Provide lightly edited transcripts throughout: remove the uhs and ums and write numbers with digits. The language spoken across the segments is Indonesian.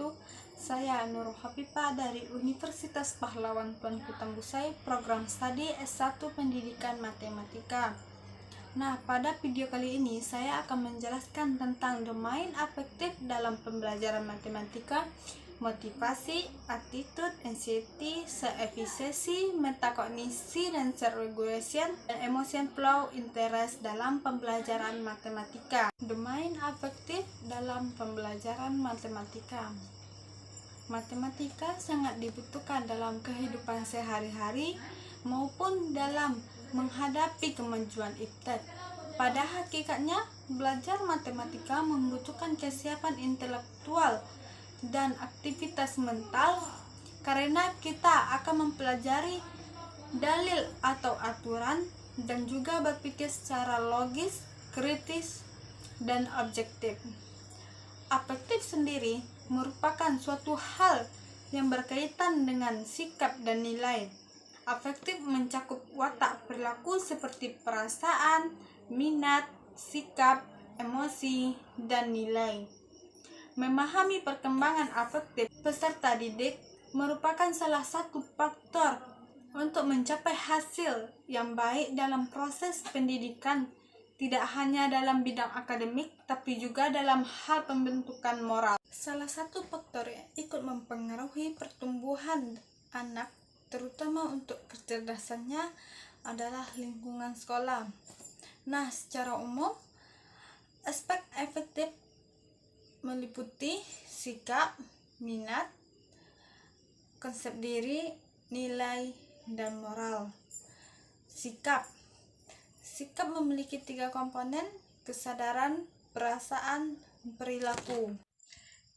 wabarakatuh. Saya Nurul Hafifah dari Universitas Pahlawan Tuanku Tembusai, program studi S1 Pendidikan Matematika. Nah, pada video kali ini saya akan menjelaskan tentang domain afektif dalam pembelajaran matematika, motivasi, attitude, anxiety, self-efficacy, metakognisi, dan self-regulation, dan emotion flow interest dalam pembelajaran matematika. Domain afektif dalam pembelajaran matematika. Matematika sangat dibutuhkan dalam kehidupan sehari-hari maupun dalam menghadapi kemajuan iptek. Pada hakikatnya, belajar matematika membutuhkan kesiapan intelektual dan aktivitas mental karena kita akan mempelajari dalil atau aturan dan juga berpikir secara logis, kritis, dan objektif. Afektif sendiri merupakan suatu hal yang berkaitan dengan sikap dan nilai. Afektif mencakup watak perilaku seperti perasaan, minat, sikap, emosi, dan nilai. Memahami perkembangan afektif peserta didik merupakan salah satu faktor untuk mencapai hasil yang baik dalam proses pendidikan, tidak hanya dalam bidang akademik, tapi juga dalam hal pembentukan moral. Salah satu faktor yang ikut mempengaruhi pertumbuhan anak, terutama untuk kecerdasannya, adalah lingkungan sekolah. Nah, secara umum, aspek afektif meliputi sikap, minat, konsep diri, nilai, dan moral. Sikap memiliki 3 komponen: kesadaran, perasaan, perilaku.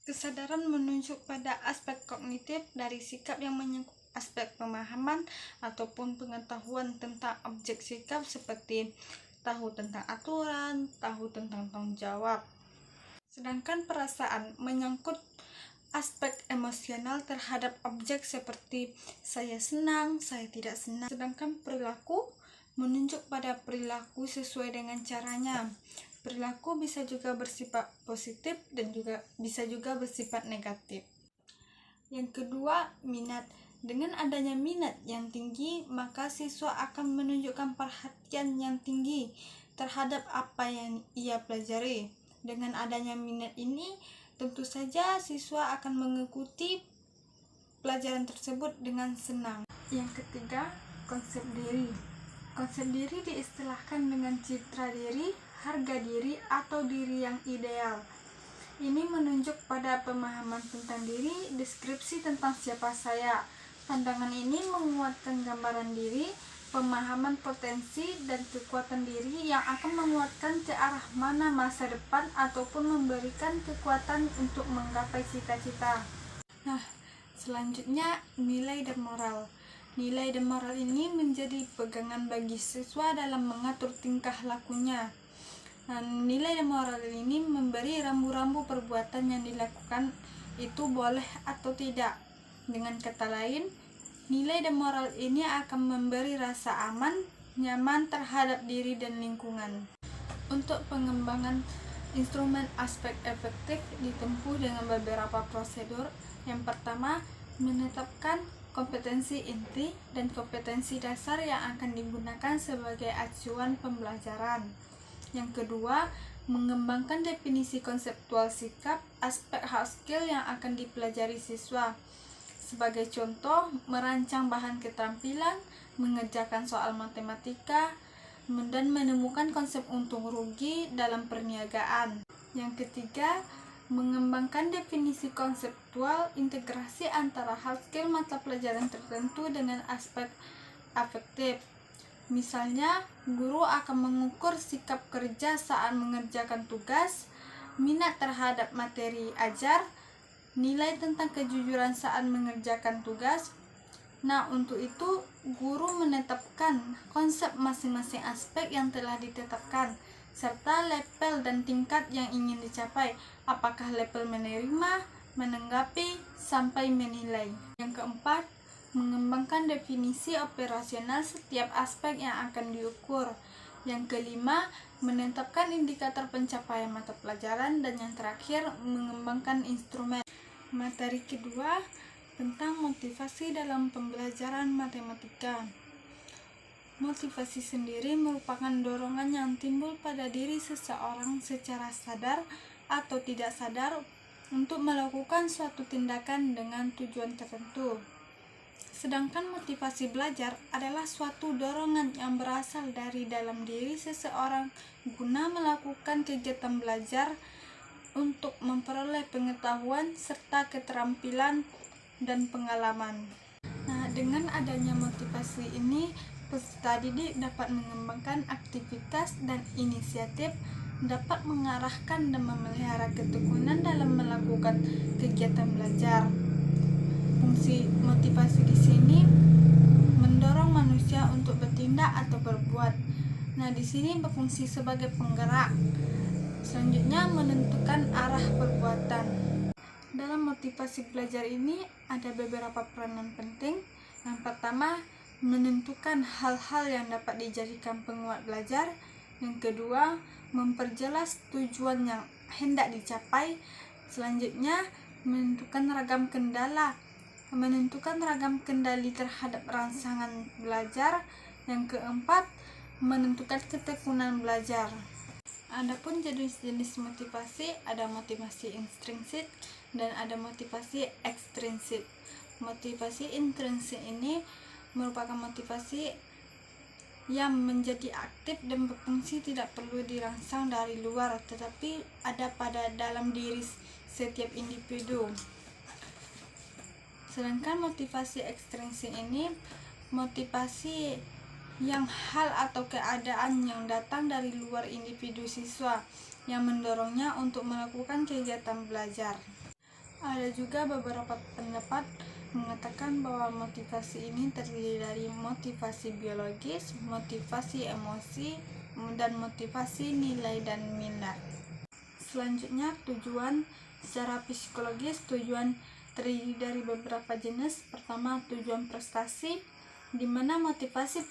Kesadaran menunjuk pada aspek kognitif dari sikap yang menyangkut aspek pemahaman ataupun pengetahuan tentang objek sikap, seperti tahu tentang aturan, tahu tentang tanggung jawab. Sedangkan perasaan menyangkut aspek emosional terhadap objek seperti saya senang, saya tidak senang. Sedangkan perilaku menunjuk pada perilaku sesuai dengan caranya. Perilaku bisa juga bersifat positif dan bisa juga bersifat negatif. Yang kedua, minat. Dengan adanya minat yang tinggi, maka siswa akan menunjukkan perhatian yang tinggi terhadap apa yang ia pelajari. Dengan adanya minat ini, tentu saja siswa akan mengikuti pelajaran tersebut dengan senang. Yang ketiga, konsep diri. Konsep diri diistilahkan dengan citra diri, harga diri, atau diri yang ideal. Ini menunjuk pada pemahaman tentang diri, deskripsi tentang siapa saya. Pandangan ini menguatkan gambaran diri, pemahaman potensi dan kekuatan diri yang akan menguatkan ke arah mana masa depan ataupun memberikan kekuatan untuk menggapai cita-cita. Nah, selanjutnya nilai dan moral. Nilai dan moral ini menjadi pegangan bagi siswa dalam mengatur tingkah lakunya. Nah, nilai dan moral ini memberi rambu-rambu perbuatan yang dilakukan itu boleh atau tidak. Dengan kata lain, nilai dan moral ini akan memberi rasa aman, nyaman terhadap diri dan lingkungan. Untuk pengembangan instrumen aspek efektif ditempuh dengan beberapa prosedur. Yang pertama, menetapkan kompetensi inti dan kompetensi dasar yang akan digunakan sebagai acuan pembelajaran. Yang kedua, mengembangkan definisi konseptual sikap, aspek hard skill yang akan dipelajari siswa. Sebagai contoh, merancang bahan keterampilan, mengerjakan soal matematika, dan menemukan konsep untung rugi dalam perniagaan. Yang ketiga, mengembangkan definisi konseptual integrasi antara hard skill mata pelajaran tertentu dengan aspek afektif. Misalnya, guru akan mengukur sikap kerja saat mengerjakan tugas, minat terhadap materi ajar, nilai tentang kejujuran saat mengerjakan tugas. Nah, untuk itu, guru menetapkan konsep masing-masing aspek yang telah ditetapkan, serta level dan tingkat yang ingin dicapai, apakah level menerima, menanggapi, sampai menilai. Yang keempat, mengembangkan definisi operasional setiap aspek yang akan diukur. Yang kelima, menetapkan indikator pencapaian mata pelajaran. Dan yang terakhir, mengembangkan instrumen. Materi kedua tentang motivasi dalam pembelajaran matematika. Motivasi sendiri merupakan dorongan yang timbul pada diri seseorang secara sadar atau tidak sadar untuk melakukan suatu tindakan dengan tujuan tertentu. Sedangkan motivasi belajar adalah suatu dorongan yang berasal dari dalam diri seseorang guna melakukan kegiatan belajar untuk memperoleh pengetahuan serta keterampilan dan pengalaman. Nah, dengan adanya motivasi ini, peserta didik dapat mengembangkan aktivitas dan inisiatif, dapat mengarahkan dan memelihara ketekunan dalam melakukan kegiatan belajar. Fungsi motivasi di sini mendorong manusia untuk bertindak atau berbuat. Nah, di sini berfungsi sebagai penggerak. Selanjutnya, menentukan arah perbuatan. Dalam motivasi belajar ini ada beberapa peranan penting. Yang pertama, menentukan hal-hal yang dapat dijadikan penguat belajar. Yang kedua, memperjelas tujuan yang hendak dicapai. Selanjutnya, menentukan ragam kendali terhadap rangsangan belajar. Yang keempat, menentukan ketekunan belajar. Adapun jenis-jenis motivasi, ada motivasi intrinsik dan ada motivasi ekstrinsik. Motivasi intrinsik ini merupakan motivasi yang menjadi aktif dan berfungsi, tidak perlu dirangsang dari luar, tetapi ada pada dalam diri setiap individu. Sedangkan motivasi ekstrinsik ini motivasi yang hal atau keadaan yang datang dari luar individu siswa yang mendorongnya untuk melakukan kegiatan belajar. Ada juga beberapa pendapat mengatakan bahwa motivasi ini terdiri dari motivasi biologis, motivasi emosi, dan motivasi nilai dan minat. Selanjutnya, tujuan secara psikologis. Tujuan terdiri dari beberapa jenis. Pertama, tujuan prestasi, di mana motivasi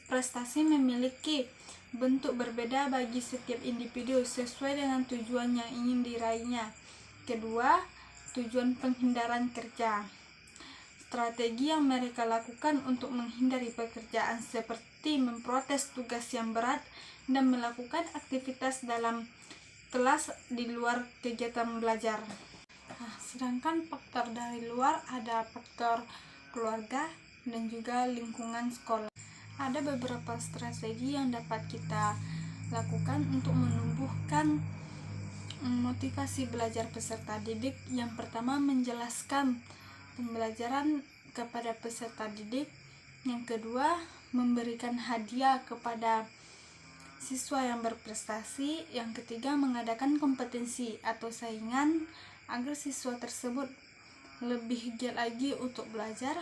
prestasi memiliki bentuk berbeda bagi setiap individu sesuai dengan tujuan yang ingin diraihnya. Kedua, tujuan penghindaran kerja. Strategi yang mereka lakukan untuk menghindari pekerjaan seperti memprotes tugas yang berat dan melakukan aktivitas dalam kelas di luar kegiatan belajar. Nah, sedangkan faktor dari luar ada faktor keluarga dan juga lingkungan sekolah. Ada beberapa strategi yang dapat kita lakukan untuk menumbuhkan motivasi belajar peserta didik. Yang pertama, menjelaskan pembelajaran kepada peserta didik. Yang kedua, memberikan hadiah kepada siswa yang berprestasi. Yang ketiga, mengadakan kompetensi atau saingan agar siswa tersebut lebih giat lagi untuk belajar.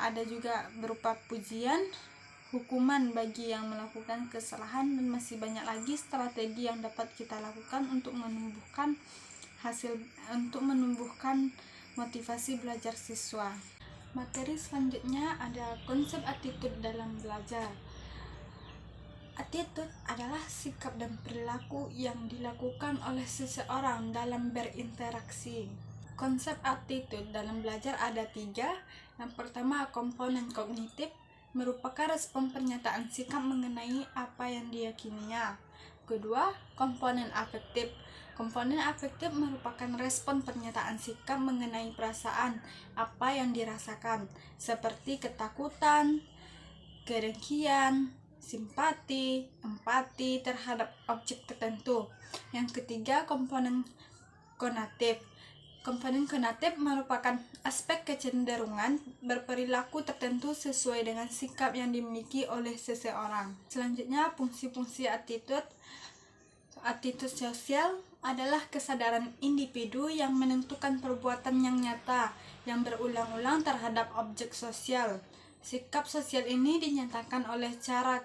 Ada juga berupa pujian, hukuman bagi yang melakukan kesalahan, dan masih banyak lagi strategi yang dapat kita lakukan untuk menumbuhkan motivasi belajar siswa. Materi selanjutnya ada konsep attitude dalam belajar. Attitude adalah sikap dan perilaku yang dilakukan oleh seseorang dalam berinteraksi. Konsep attitude dalam belajar ada 3. Yang pertama, komponen kognitif, merupakan respon pernyataan sikap mengenai apa yang diyakininya. Kedua, komponen afektif. Komponen afektif merupakan respon pernyataan sikap mengenai perasaan apa yang dirasakan, seperti ketakutan, kedengkian, simpati, empati terhadap objek tertentu. Yang ketiga, komponen konatif. Komponen konatif merupakan aspek kecenderungan berperilaku tertentu sesuai dengan sikap yang dimiliki oleh seseorang. Selanjutnya, fungsi-fungsi attitude. Attitude sosial adalah kesadaran individu yang menentukan perbuatan yang nyata yang berulang-ulang terhadap objek sosial. Sikap sosial ini dinyatakan oleh cara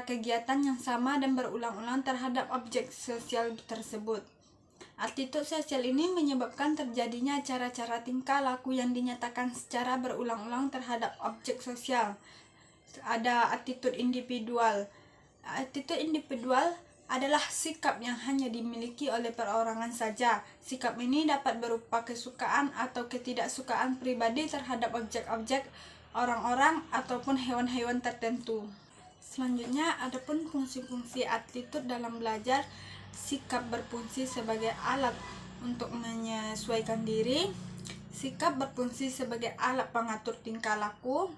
kegiatan yang sama dan berulang-ulang terhadap objek sosial tersebut. Attitude sosial ini menyebabkan terjadinya cara-cara tingkah laku yang dinyatakan secara berulang-ulang terhadap objek sosial. Ada attitude individual. Attitude individual adalah sikap yang hanya dimiliki oleh perorangan saja. Sikap ini dapat berupa kesukaan atau ketidaksukaan pribadi terhadap objek-objek, orang-orang, ataupun hewan-hewan tertentu. Selanjutnya, adapun fungsi-fungsi attitude dalam belajar. Sikap berfungsi sebagai alat untuk menyesuaikan diri. Sikap berfungsi sebagai alat pengatur tingkah laku.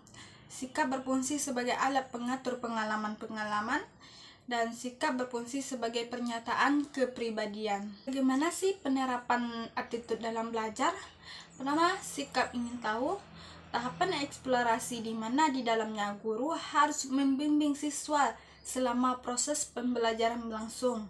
Sikap berfungsi sebagai alat pengatur pengalaman-pengalaman. Dan sikap berfungsi sebagai pernyataan kepribadian. Bagaimana sih penerapan attitude dalam belajar? Pertama, sikap ingin tahu. Tahapan eksplorasi di mana di dalamnya guru harus membimbing siswa selama proses pembelajaran berlangsung.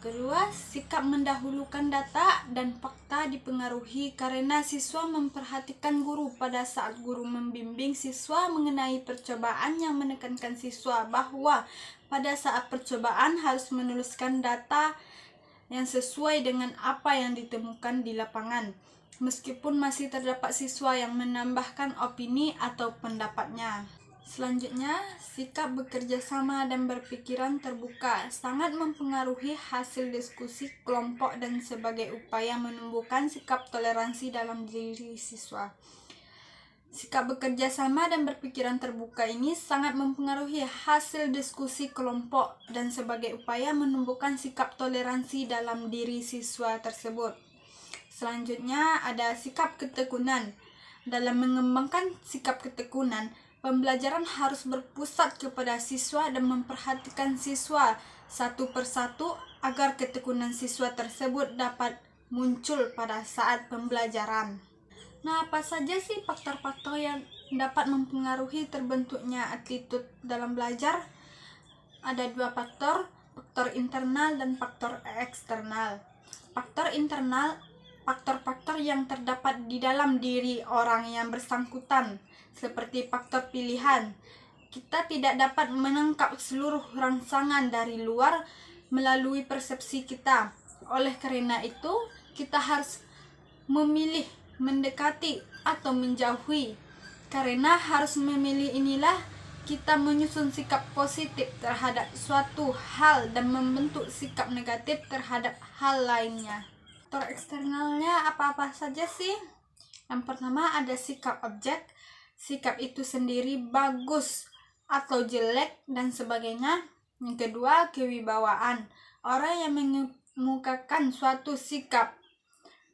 Kedua, sikap mendahulukan data dan fakta dipengaruhi karena siswa memperhatikan guru pada saat guru membimbing siswa mengenai percobaan yang menekankan siswa bahwa pada saat percobaan harus menuliskan data yang sesuai dengan apa yang ditemukan di lapangan, meskipun masih terdapat siswa yang menambahkan opini atau pendapatnya. Selanjutnya, sikap bekerja sama dan berpikiran terbuka sangat mempengaruhi hasil diskusi kelompok dan sebagai upaya menumbuhkan sikap toleransi dalam diri siswa. Sikap bekerja sama dan berpikiran terbuka ini sangat mempengaruhi hasil diskusi kelompok dan sebagai upaya menumbuhkan sikap toleransi dalam diri siswa tersebut. Selanjutnya ada sikap ketekunan. Dalam mengembangkan sikap ketekunan, pembelajaran harus berpusat kepada siswa dan memperhatikan siswa satu persatu agar ketekunan siswa tersebut dapat muncul pada saat pembelajaran. Nah, apa saja sih faktor-faktor yang dapat mempengaruhi terbentuknya attitude dalam belajar? Ada dua faktor internal dan faktor eksternal. Faktor internal, faktor-faktor yang terdapat di dalam diri orang yang bersangkutan, seperti faktor pilihan. Kita tidak dapat menangkap seluruh rangsangan dari luar melalui persepsi kita. Oleh karena itu, kita harus memilih mendekati atau menjauhi. Karena harus memilih inilah kita menyusun sikap positif terhadap suatu hal dan membentuk sikap negatif terhadap hal lainnya. Faktor eksternalnya apa-apa saja sih? Yang pertama ada sikap objek. Sikap itu sendiri bagus atau jelek dan sebagainya. Yang kedua, kewibawaan. Orang yang mengemukakan suatu sikap.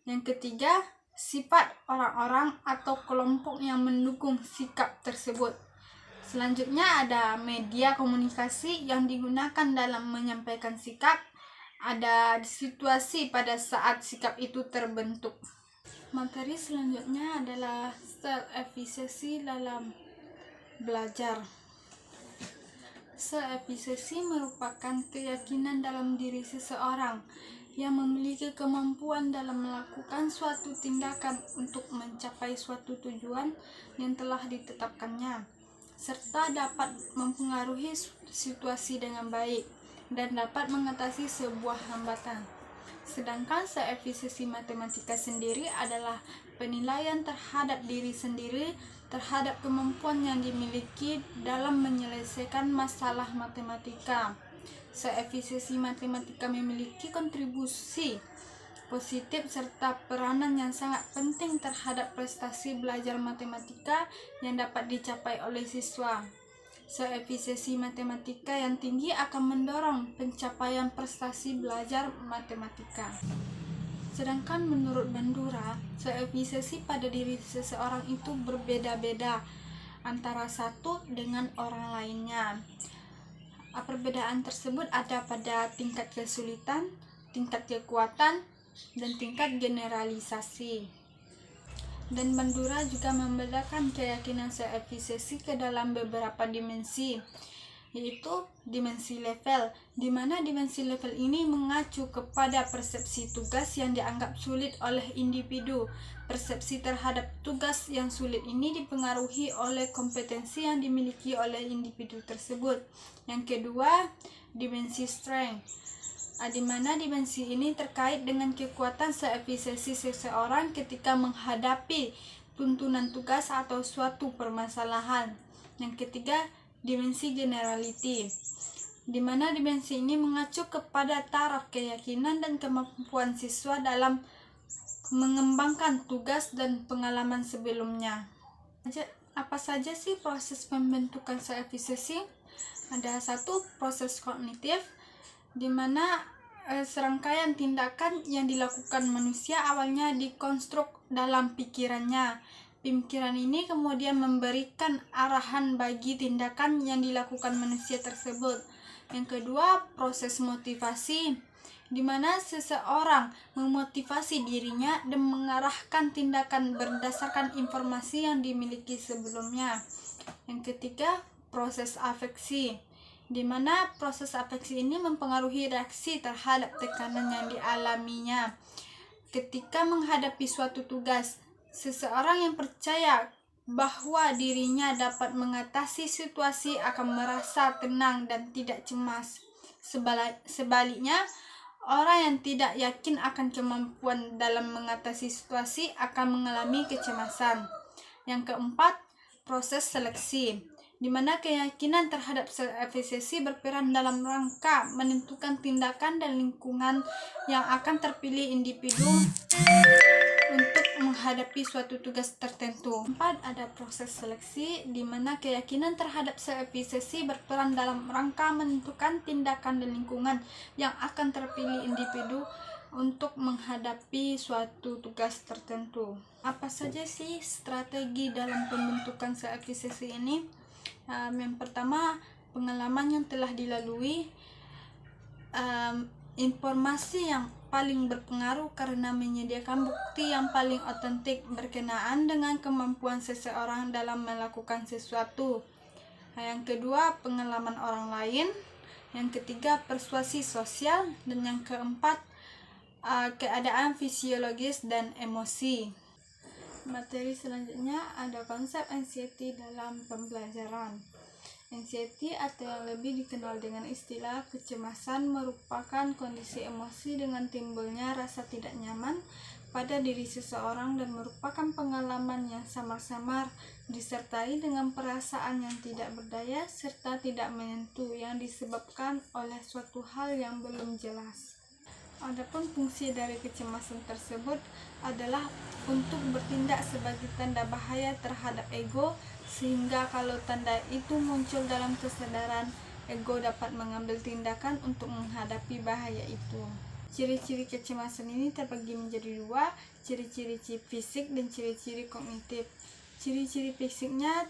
Yang ketiga, sifat orang-orang atau kelompok yang mendukung sikap tersebut. Selanjutnya ada media komunikasi yang digunakan dalam menyampaikan sikap. Ada situasi pada saat sikap itu terbentuk. Materi selanjutnya adalah self-efficacy dalam belajar. Self-efficacy merupakan keyakinan dalam diri seseorang yang memiliki kemampuan dalam melakukan suatu tindakan untuk mencapai suatu tujuan yang telah ditetapkannya, serta dapat mempengaruhi situasi dengan baik dan dapat mengatasi sebuah hambatan. Sedangkan self-efficacy matematika sendiri adalah penilaian terhadap diri sendiri terhadap kemampuan yang dimiliki dalam menyelesaikan masalah matematika. Self-efficacy matematika memiliki kontribusi positif serta peranan yang sangat penting terhadap prestasi belajar matematika yang dapat dicapai oleh siswa. Self-efficacy matematika yang tinggi akan mendorong pencapaian prestasi belajar matematika. Sedangkan menurut Bandura, self-efficacy pada diri seseorang itu berbeda-beda antara satu dengan orang lainnya. Perbedaan tersebut ada pada tingkat kesulitan, tingkat kekuatan, dan tingkat generalisasi. Dan Bandura juga membedakan keyakinan self-efficacy ke dalam beberapa dimensi, yaitu dimensi level, di mana dimensi level ini mengacu kepada persepsi tugas yang dianggap sulit oleh individu. Persepsi terhadap tugas yang sulit ini dipengaruhi oleh kompetensi yang dimiliki oleh individu tersebut. Yang kedua, dimensi strength, di mana dimensi ini terkait dengan kekuatan self-efficacy seseorang ketika menghadapi tuntunan tugas atau suatu permasalahan. Yang ketiga, dimensi generality, di mana dimensi ini mengacu kepada taraf keyakinan dan kemampuan siswa dalam mengembangkan tugas dan pengalaman sebelumnya. Apa saja sih proses pembentukan seefisiensi? Ada satu, proses kognitif, di mana serangkaian tindakan yang dilakukan manusia awalnya dikonstruk dalam pikirannya. Pikiran ini kemudian memberikan arahan bagi tindakan yang dilakukan manusia tersebut. Yang kedua, proses motivasi, di mana seseorang memotivasi dirinya dan mengarahkan tindakan berdasarkan informasi yang dimiliki sebelumnya. Yang ketiga, proses afeksi, di mana proses afeksi ini mempengaruhi reaksi terhadap tekanan yang dialaminya. Ketika menghadapi suatu tugas, seseorang yang percaya bahwa dirinya dapat mengatasi situasi akan merasa tenang dan tidak cemas. Sebaliknya, orang yang tidak yakin akan kemampuan dalam mengatasi situasi akan mengalami kecemasan. Yang keempat, proses seleksi, di mana keyakinan terhadap efisiensi berperan dalam rangka menentukan tindakan dan lingkungan yang akan terpilih individu untuk menghadapi suatu tugas tertentu. Keempat, ada proses seleksi, di mana keyakinan terhadap efisiensi berperan dalam rangka menentukan tindakan dan lingkungan yang akan terpilih individu untuk menghadapi suatu tugas tertentu. Apa saja sih strategi dalam pembentukan efisiensi ini? Yang pertama, pengalaman yang telah dilalui, informasi yang paling berpengaruh karena menyediakan bukti yang paling otentik berkenaan dengan kemampuan seseorang dalam melakukan sesuatu. Yang kedua, pengalaman orang lain. Yang ketiga, persuasi sosial. Dan yang keempat, keadaan fisiologis dan emosi. Materi selanjutnya ada konsep anxiety dalam pembelajaran. Anxiety atau yang lebih dikenal dengan istilah kecemasan merupakan kondisi emosi dengan timbulnya rasa tidak nyaman pada diri seseorang dan merupakan pengalaman yang samar-samar disertai dengan perasaan yang tidak berdaya serta tidak menentu yang disebabkan oleh suatu hal yang belum jelas. Adapun fungsi dari kecemasan tersebut adalah untuk bertindak sebagai tanda bahaya terhadap ego, sehingga kalau tanda itu muncul dalam kesadaran, ego dapat mengambil tindakan untuk menghadapi bahaya itu. Ciri-ciri kecemasan ini terbagi menjadi dua, ciri-ciri fisik dan ciri-ciri kognitif. Ciri-ciri fisiknya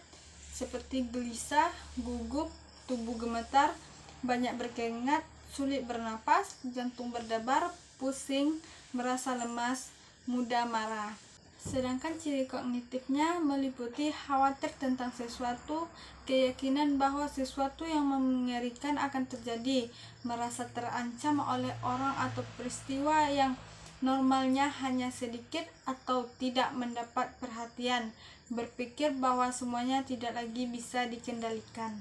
seperti gelisah, gugup, tubuh gemetar, banyak berkeringat, sulit bernapas, jantung berdebar, pusing, merasa lemas, mudah marah. Sedangkan ciri kognitifnya meliputi khawatir tentang sesuatu, keyakinan bahwa sesuatu yang mengerikan akan terjadi, merasa terancam oleh orang atau peristiwa yang normalnya hanya sedikit atau tidak mendapat perhatian, berpikir bahwa semuanya tidak lagi bisa dikendalikan.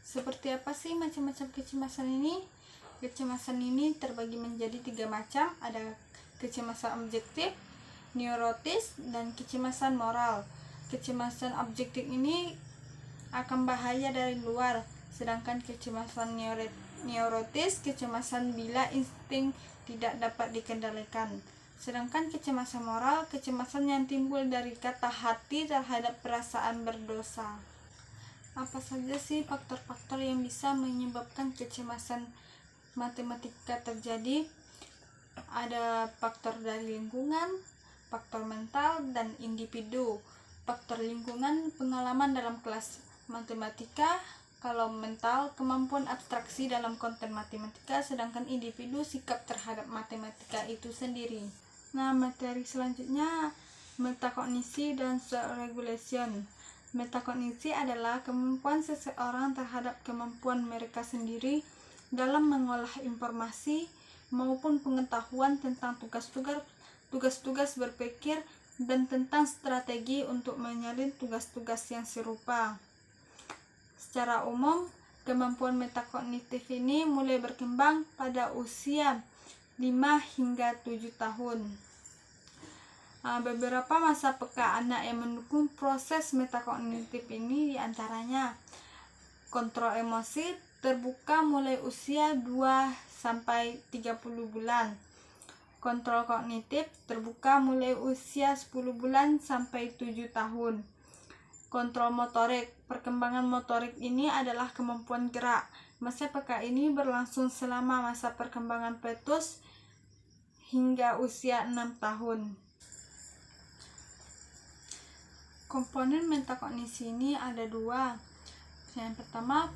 Seperti apa sih macam-macam kecemasan ini? Kecemasan ini terbagi menjadi 3 macam, ada kecemasan objektif, neurotis, dan kecemasan moral. Kecemasan objektif ini akan bahaya dari luar, sedangkan kecemasan neurotis, kecemasan bila insting tidak dapat dikendalikan. Sedangkan kecemasan moral, kecemasan yang timbul dari kata hati terhadap perasaan berdosa. Apa saja sih faktor-faktor yang bisa menyebabkan kecemasan matematika terjadi? Ada faktor dari lingkungan, faktor mental, dan individu. Faktor lingkungan, pengalaman dalam kelas matematika. Kalau mental, kemampuan abstraksi dalam konten matematika, sedangkan individu sikap terhadap matematika itu sendiri. Nah, materi selanjutnya metakognisi dan self-regulation. Metakognisi adalah kemampuan seseorang terhadap kemampuan mereka sendiri dalam mengolah informasi maupun pengetahuan tentang tugas-tugas berpikir dan tentang strategi untuk menyalin tugas-tugas yang serupa. Secara umum, kemampuan metakognitif ini mulai berkembang pada usia 5 hingga 7 tahun. Beberapa masa peka anak yang mendukung proses metakognitif ini diantaranya kontrol emosi, terbuka mulai usia 2-30 bulan. Kontrol kognitif terbuka mulai usia 10 bulan sampai 7 tahun. Kontrol motorik, perkembangan motorik ini adalah kemampuan gerak. Masa PK ini berlangsung selama masa perkembangan fetus hingga usia 6 tahun. Komponen metakognisi ini ada dua. Yang pertama,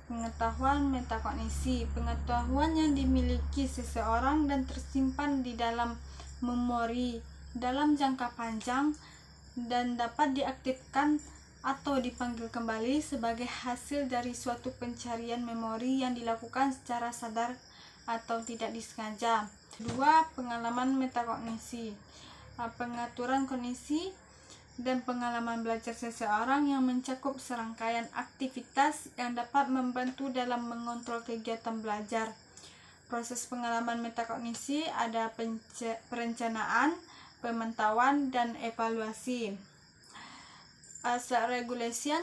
pengetahuan metakognisi, pengetahuan yang dimiliki seseorang dan tersimpan di dalam memori dalam jangka panjang dan dapat diaktifkan atau dipanggil kembali sebagai hasil dari suatu pencarian memori yang dilakukan secara sadar atau tidak disengaja. Dua, pengalaman metakognisi, pengaturan kognisi dan pengalaman belajar seseorang yang mencakup serangkaian aktivitas yang dapat membantu dalam mengontrol kegiatan belajar. Proses pengalaman metakognisi ada perencanaan, pemantauan, dan evaluasi. Self-regulation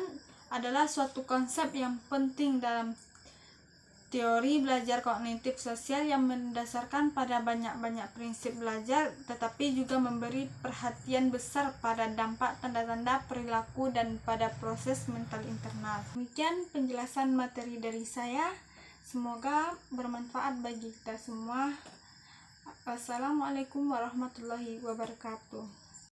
adalah suatu konsep yang penting dalam teori belajar kognitif sosial yang mendasarkan pada banyak prinsip belajar, tetapi juga memberi perhatian besar pada dampak tanda-tanda perilaku dan pada proses mental internal. Demikian penjelasan materi dari saya. Semoga bermanfaat bagi kita semua. Wassalamualaikum warahmatullahi wabarakatuh.